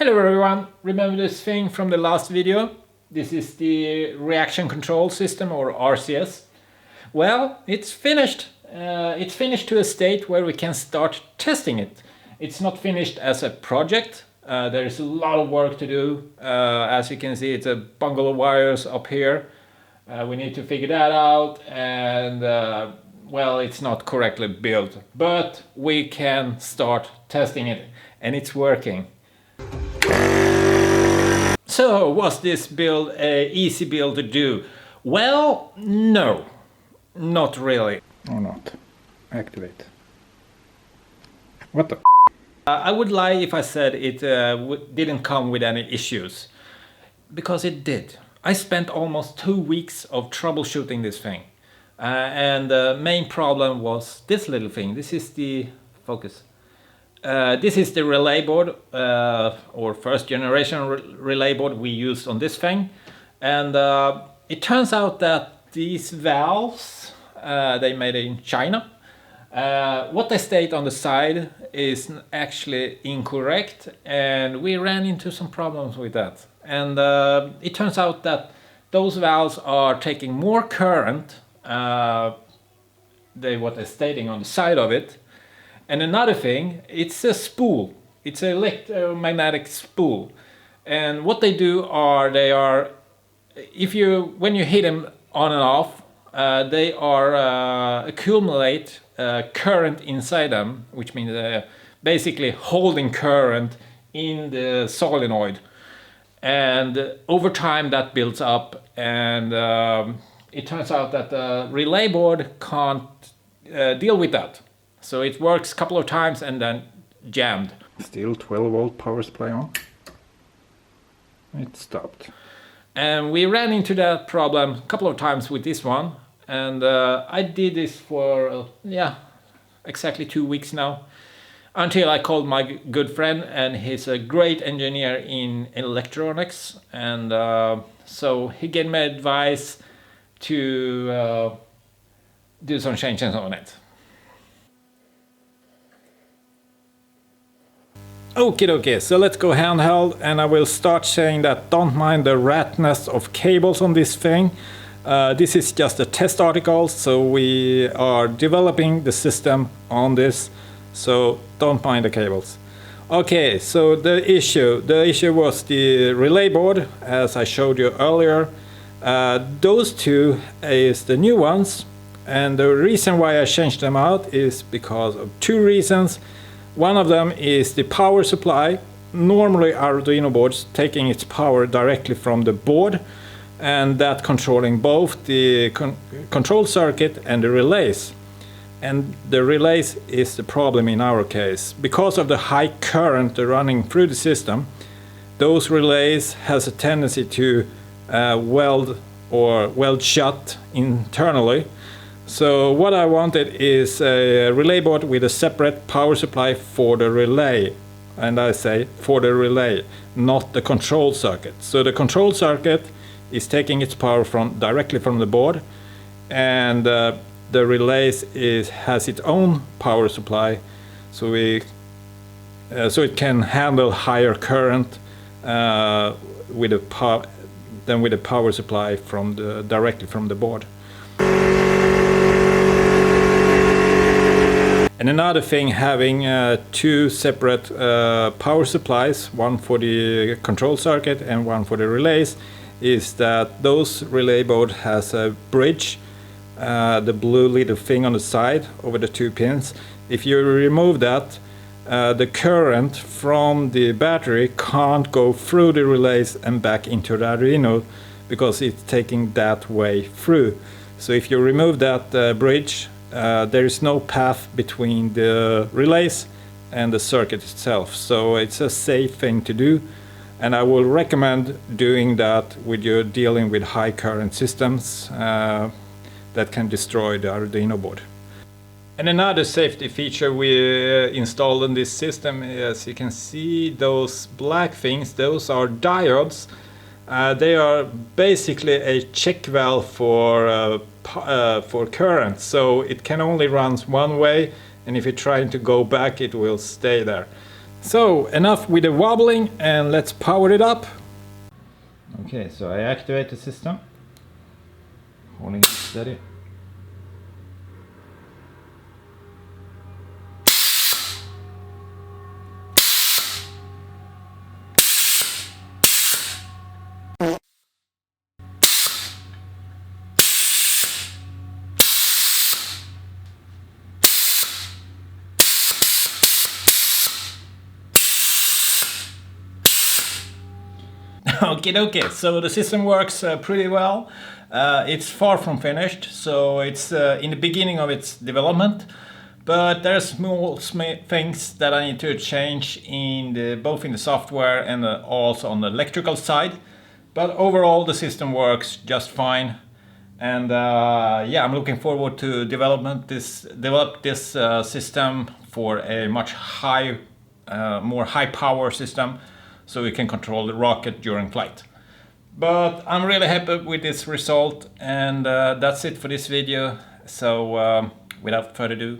Hello everyone, remember this thing from the last video? This is the reaction control system, or RCS. Well, it's finished. It's finished to a state where we can start testing it. It's not finished as a project. There is a lot of work to do. As you can see, it's a bundle of wires up here. We need to figure that out, and well, it's not correctly built, but we can start testing it, and it's working. So, was this build a easy build to do? Well, no, not really. Or not. Activate. What the I would lie if I said it didn't come with any issues, because it did. I spent almost 2 weeks of troubleshooting this thing, and the main problem was this little thing. This is the focus. This is the relay board, or first generation relay board we used on this thing, and it turns out that these valves, they made in China. What they state on the side is actually incorrect, and we ran into some problems with that. And it turns out that those valves are taking more current than what they're stating on the side of it. And another thing, it's a spool. It's an electromagnetic spool. And what they do are, when you hit them on and off, they are accumulate current inside them, which means they're basically holding current in the solenoid. And over time that builds up, and it turns out that the relay board can't deal with that. So it works a couple of times and then jammed. Still 12-volt power supply on. It stopped. And we ran into that problem a couple of times with this one. And I did this for, exactly 2 weeks now. Until I called my good friend, and he's a great engineer in electronics. And so he gave me advice to do some changes on it. Okay, so let's go handheld, and I will start saying that don't mind the rat nest of cables on this thing. This is just a test article, so we are developing the system on this, so don't mind the cables. Okay, so the issue was the relay board, as I showed you earlier. Those two is the new ones, and the reason why I changed them out is because of 2 reasons. One of them is the power supply. Normally Arduino boards taking its power directly from the board, and that controlling both the control circuit and the relays. And the relays is the problem in our case. Because of the high current running through the system, those relays has a tendency to weld shut internally. So what I wanted is a relay board with a separate power supply for the relay. And I say for the relay, not the control circuit. So the control circuit is taking its power directly from the board, and the relays has its own power supply, so it can handle higher current with a power supply directly from the board. And another thing, having 2 separate power supplies, one for the control circuit and one for the relays, is that those relay board has a bridge, the blue little thing on the side over the 2 pins. If you remove that, the current from the battery can't go through the relays and back into the Arduino, because it's taking that way through. So if you remove that bridge, there is no path between the relays and the circuit itself. So it's a safe thing to do, and I will recommend doing that when you're dealing with high current systems that can destroy the Arduino board. And another safety feature we installed in this system, as you can see, those black things, those are diodes. They are basically a check valve for current, so it can only run one way, and if you're trying to go back, it will stay there. So enough with the wobbling and let's power it up. Okay, so I activate the system, holding it steady. Okay, so the system works pretty well. It's far from finished, so it's in the beginning of its development. But there's small things that I need to change both in the software and also on the electrical side. But overall, the system works just fine. And yeah, I'm looking forward to develop this system for a much more high power system, so we can control the rocket during flight. But I'm really happy with this result, and that's it for this video. So without further ado,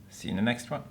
see you in the next one.